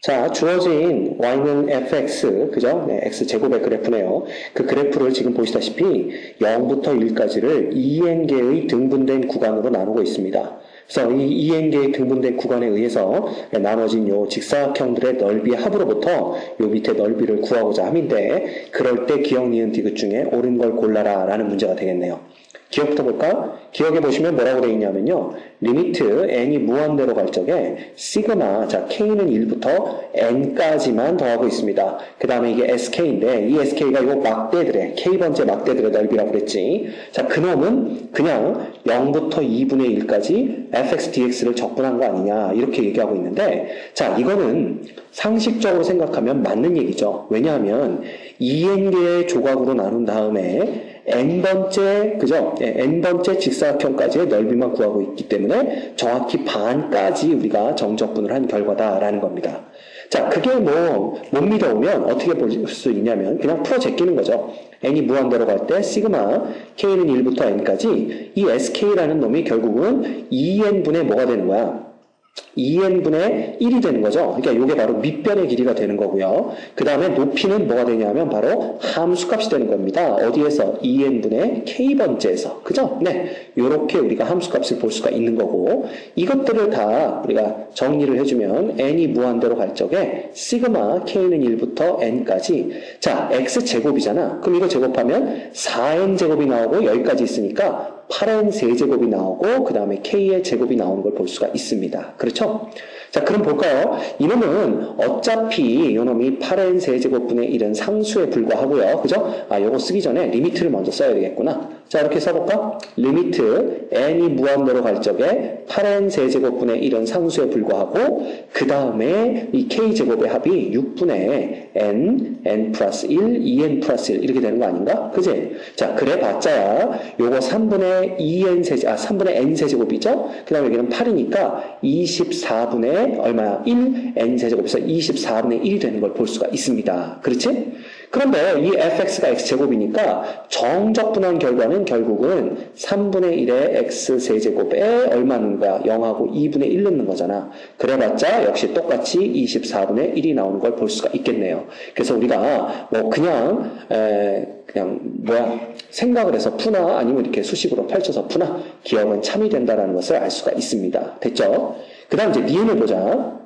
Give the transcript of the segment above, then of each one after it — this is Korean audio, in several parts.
자, 주어진 y는 fx, 그죠? 네, x제곱의 그래프네요. 그 그래프를 지금 보시다시피 0부터 1까지를 2n개의 등분된 구간으로 나누고 있습니다. 그래서 이 2n개의 등분된 구간에 의해서 나눠진 요 직사각형들의 넓이의 합으로부터 요 밑에 넓이를 구하고자 함인데, 그럴 때 기억, 니은, 디귿 중에 옳은 걸 골라라 라는 문제가 되겠네요. 기억부터 볼까? 기억해 보시면 뭐라고 되어 있냐면요. 리미트 n이 무한대로 갈 적에 시그마, 자 k는 1부터 n까지만 더하고 있습니다. 그 다음에 이게 sk인데 이 sk가 요 막대들의 k번째 막대들의 넓이라고 그랬지. 자, 그놈은 그냥 0부터 2분의 1까지 fx dx를 적분한 거 아니냐 이렇게 얘기하고 있는데, 자, 이거는 상식적으로 생각하면 맞는 얘기죠. 왜냐하면 2n개의 조각으로 나눈 다음에 n번째, 그죠? n번째 직사각형까지의 넓이만 구하고 있기 때문에 정확히 반까지 우리가 정적분을 한 결과다라는 겁니다. 자, 그게 못 믿어오면 어떻게 볼 수 있냐면 그냥 풀어 제끼는 거죠. n이 무한대로 갈 때 시그마 k는 1부터 n까지 이 sk라는 놈이 결국은 2n분의 뭐가 되는 거야? 2n분의 1이 되는 거죠. 그러니까 이게 바로 밑변의 길이가 되는 거고요. 그 다음에 높이는 뭐가 되냐면 바로 함수값이 되는 겁니다. 어디에서? 2n분의 k번째에서. 그죠? 네. 요렇게 우리가 함수값을 볼 수가 있는 거고, 이것들을 다 우리가 정리를 해주면 n이 무한대로 갈 적에 시그마 k는 1부터 n까지, 자, x제곱이잖아. 그럼 이거 제곱하면 4n제곱이 나오고 여기까지 있으니까 8n 세제곱이 나오고 그 다음에 k의 제곱이 나오는 걸 볼 수가 있습니다. 그렇죠? 자, 그럼 볼까요? 이놈은 어차피 이놈이 8n 세제곱분의 1은 상수에 불과하고요. 그죠? 아, 요거 쓰기 전에 리미트를 먼저 써야 되겠구나. 자, 이렇게 써볼까? 리미트 n이 무한대로 갈 적에 8n 세제곱분의 1은 상수에 불과하고, 그 다음에 이 k제곱의 합이 6분의 n 플러스 1, 2n 플러스 1 이렇게 되는 거 아닌가? 그지? 자, 그래 봤자야 요거 3분의 n 세제곱이죠? 그 다음에 여기는 8이니까 24분의 얼마야? 1 n 세제곱에서 24분의 1이 되는 걸 볼 수가 있습니다. 그렇지? 그런데 이 fx가 x제곱이니까 정적분한 결과는 결국은 3분의 1의 x세제곱에 얼마는 거야? 0하고 2분의 1 넣는 거잖아. 그래봤자 역시 똑같이 24분의 1이 나오는 걸 볼 수가 있겠네요. 그래서 우리가 뭐 그냥 생각을 해서 푸나 아니면 이렇게 수식으로 펼쳐서 푸나 기억은 참이 된다라는 것을 알 수가 있습니다. 됐죠? 그 다음 이제 니은을 보자.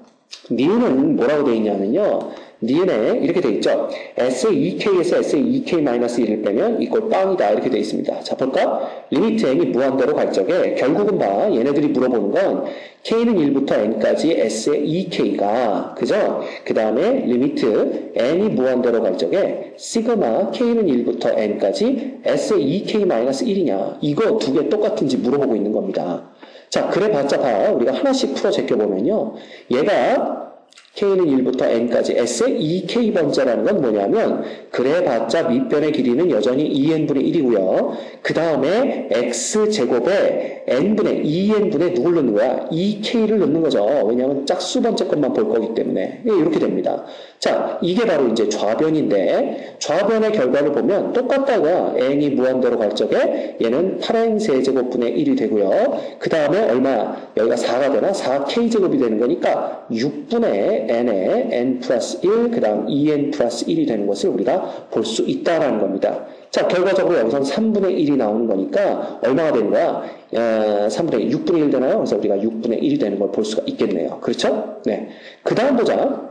니은은 뭐라고 되어 있냐면요. 니은에 이렇게 되어 있죠. SEK에서 SEK-1을 빼면 이꼴 빵이다 이렇게 되어 있습니다. 자, 볼까? 리미트 n이 무한대로 갈 적에 결국은 봐. 얘네들이 물어보는 건 k는 1부터 n까지 SEK가, 그죠? 그 다음에 리미트 n이 무한대로 갈 적에 시그마 k는 1부터 n까지 SEK-1이냐, 이거 두 개 똑같은지 물어보고 있는 겁니다. 자, 그래 봤자 봐. 우리가 하나씩 풀어 제껴보면요. 얘가 k는 1부터 n까지 SEK번째라는 건 뭐냐면, 그래 봤자 밑변의 길이는 여전히 2n분의 1이고요. 그 다음에 x제곱에 n분의 2n분의 누굴 넣는 거야? 2k를 넣는 거죠. 왜냐하면 짝수 번째 것만 볼 거기 때문에. 이렇게 됩니다. 자, 이게 바로 이제 좌변인데, 좌변의 결과를 보면 똑같다가 n이 무한대로 갈 적에 얘는 8n 세제곱분의 1이 되고요. 그 다음에 얼마야? 여기가 4가 되나? 4k제곱이 되는 거니까 6분의 n에 n 플러스 1, 그 다음 2n 플러스 1이 되는 것을 우리가 볼 수 있다라는 겁니다. 자, 결과적으로 여기서 3분의 1이 나오는 거니까 얼마가 되는 거야? 6분의 1 되나요? 그래서 우리가 6분의 1이 되는 걸 볼 수가 있겠네요. 그렇죠? 네. 그 다음 보자.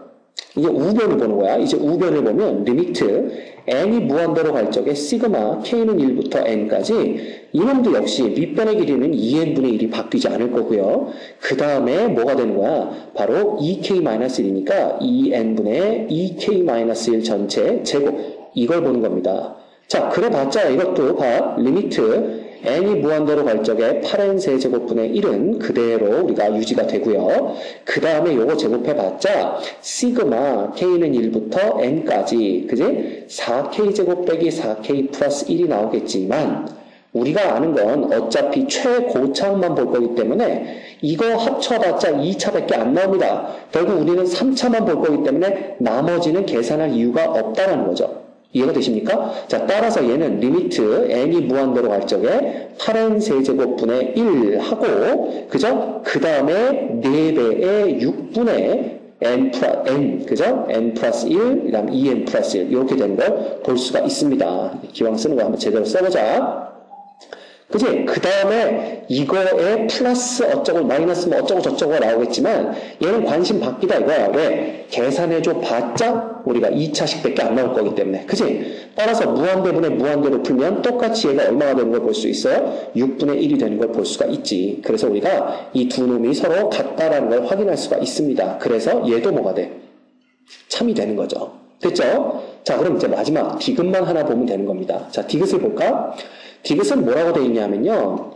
이제 우변을 보는 거야. 이제 우변을 보면 리미트 n이 무한대로 갈 적에 시그마 k는 1부터 n까지, 이놈도 역시 밑변의 길이는 2n분의 1이 바뀌지 않을 거고요. 그 다음에 뭐가 되는 거야? 바로 2k-1이니까 2n분의 2k-1 전체 제곱, 이걸 보는 겁니다. 자, 그래 봤자 이것도 봐. 리미트 n이 무한대로 갈 적에 8n 세제곱분의 1은 그대로 우리가 유지가 되고요. 그 다음에 요거 제곱해봤자 시그마 k는 1부터 n까지, 그지? 4k제곱 빼기 4k 플러스 1이 나오겠지만, 우리가 아는 건 어차피 최고차만 볼 거기 때문에 이거 합쳐봤자 2차밖에 안 나옵니다. 결국 우리는 3차만 볼 거기 때문에 나머지는 계산할 이유가 없다는 거죠. 이해가 되십니까? 자, 따라서 얘는 리미트 n이 무한대로 갈 적에 8n 세제곱분의 1 하고, 그죠? 그 다음에 4배의 6분의 n, 그죠? n 플러스 1, 그 다음 2n 플러스 1, 이렇게 되는 걸 볼 수가 있습니다. 기왕 쓰는 거 한번 제대로 써보자. 그지? 그 다음에 이거에 플러스 어쩌고 마이너스 뭐 어쩌고 저쩌고 나오겠지만 얘는 관심 바뀌다 이거야. 왜? 계산해줘 봤자 우리가 2차식밖에 안 나올 거기 때문에. 그지? 따라서 무한대분의 무한대로 풀면 똑같이 얘가 얼마가 되는 걸 볼 수 있어요? 6분의 1이 되는 걸 볼 수가 있지. 그래서 우리가 이 두 놈이 서로 같다라는 걸 확인할 수가 있습니다. 그래서 얘도 뭐가 돼? 참이 되는 거죠. 됐죠? 자, 그럼 이제 마지막 디귿만 하나 보면 되는 겁니다. 자, 디귿을 볼까? 디귿은 뭐라고 되어 있냐면요.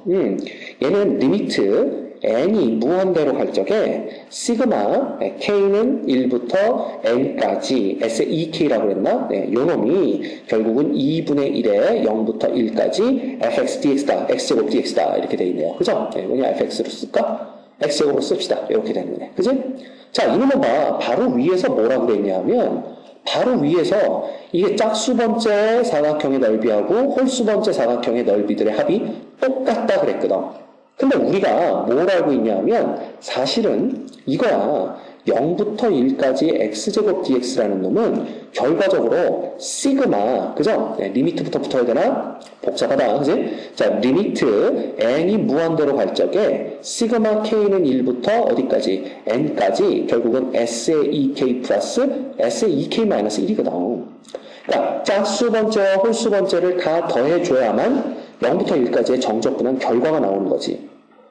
얘는 리미트 n이 무한대로 갈 적에 시그마 k는 1부터 n까지 SEK라고 그랬나? 네, 요 놈이 결국은 2분의 1에 0부터 1까지 fx dx다. x제곱 dx다. 이렇게 되어 있네요. 그죠? 네, 그냥 fx로 쓸까? x제곱으로 씁시다. 이렇게 되는 거네. 그지? 자, 이놈은 봐. 바로 위에서 뭐라고 그랬냐면 바로 위에서 이게 짝수 번째 사각형의 넓이하고 홀수 번째 사각형의 넓이들의 합이 똑같다 그랬거든. 근데 우리가 뭘 알고 있냐면 사실은 이거야. 0부터 1까지 x제곱 dx라는 놈은 결과적으로 시그마, 그죠? 네, 리미트부터 붙어야 되나? 복잡하다, 그지? 자, 리미트 n이 무한대로 갈 적에 시그마 k는 1부터 어디까지? n까지 결국은 SEK 플러스 SEK 마이너스 1이거든. 그러니까 짝수 번째와 홀수 번째를 다 더해줘야만 0부터 1까지의 정적분한 결과가 나오는 거지.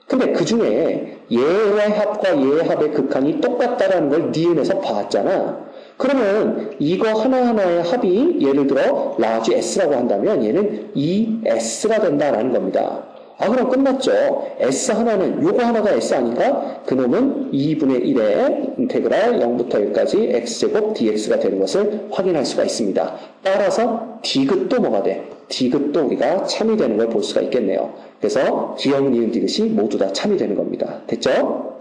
근데 그 중에 얘의 합과 얘의 합의 극한이 똑같다라는 걸 니은에서 봤잖아. 그러면 이거 하나하나의 합이 예를 들어 라지 S라고 한다면 얘는 2S가 된다라는 겁니다. 아, 그럼 끝났죠. S 하나는 요거 하나가 S 아닌가? 그놈은 2분의 1의 인테그랄 0부터 1까지 x제곱 dx가 되는 것을 확인할 수가 있습니다. 따라서 디귿도 뭐가 돼? 디귿도 우리가 참이 되는 걸 볼 수가 있겠네요. 그래서 기억, 니은, 디귿이 모두 다 참이 되는 겁니다. 됐죠?